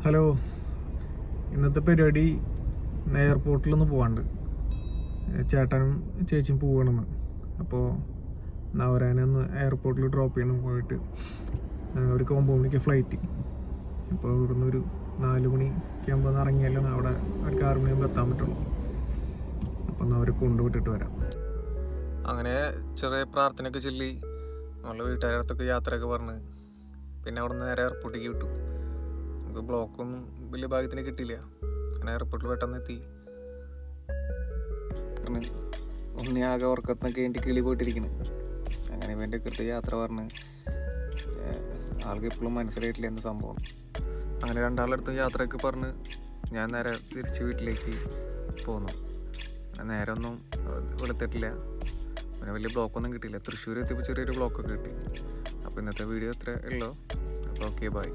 Hello, ഇന്നത്തെ പരിപാടി എയർപോർട്ടിലൊന്ന് പോകാണ്ട്. ചേട്ടനും ചേച്ചിയും പോകണമെന്ന്. അപ്പോൾ നവരാനെ ഒന്ന് എയർപോർട്ടിൽ ഡ്രോപ്പ് ചെയ്യണം. പോയിട്ട് ഒരു 9 മണിക്ക് ഫ്ലൈറ്റ്. അപ്പോൾ ഇവിടുന്ന് ഒരു 4 മണിക്ക് ആകുമ്പോൾ ഇറങ്ങിയാലും അവിടെ ഒരു 6 മണിയാകുമ്പോൾ എത്താൻ പറ്റുള്ളൂ. അപ്പം എന്നാൽ അവരെ കൊണ്ടുവിട്ടിട്ട് വരാം. അങ്ങനെ ചെറിയ പ്രാർത്ഥനയൊക്കെ ചൊല്ലി നമ്മൾ വീട്ടുകാരുടെ അടുത്തൊക്കെ യാത്രയൊക്കെ പറഞ്ഞ് പിന്നെ അവിടെ നിന്ന് നേരെ എയർപോർട്ടിലേക്ക് വിട്ടു. നമുക്ക് ബ്ലോക്കൊന്നും വലിയ ഭാഗ്യത്തിന് കിട്ടിയില്ല. അങ്ങനെ എയർപോർട്ടിൽ പെട്ടെന്ന് എത്തി. ഉണ്ണി ആകെ ഉറക്കത്തിനൊക്കെ എൻ്റെ കിളി പോയിട്ടിരിക്കുന്നു. അങ്ങനെ ഇവൻ്റെ അടുത്ത് യാത്ര പറഞ്ഞ് ആൾക്ക് എപ്പോഴും മനസ്സിലായിട്ടില്ല എന്ത് സംഭവം. അങ്ങനെ രണ്ടാളുടെ അടുത്തും യാത്രയൊക്കെ പറഞ്ഞ് ഞാൻ നേരെ തിരിച്ച് വീട്ടിലേക്ക് പോന്നു. നേരെ ഒന്നും വെളുത്തിട്ടില്ല, പിന്നെ വലിയ ബ്ലോക്കൊന്നും കിട്ടിയില്ല. തൃശ്ശൂർ എത്തിയപ്പോൾ ചെറിയൊരു ബ്ലോക്കൊക്കെ കിട്ടി. അപ്പോൾ ഇന്നത്തെ വീഡിയോ ഇത്രേ ഉള്ളൂ. അപ്പോൾ ഓക്കെ, ബൈ.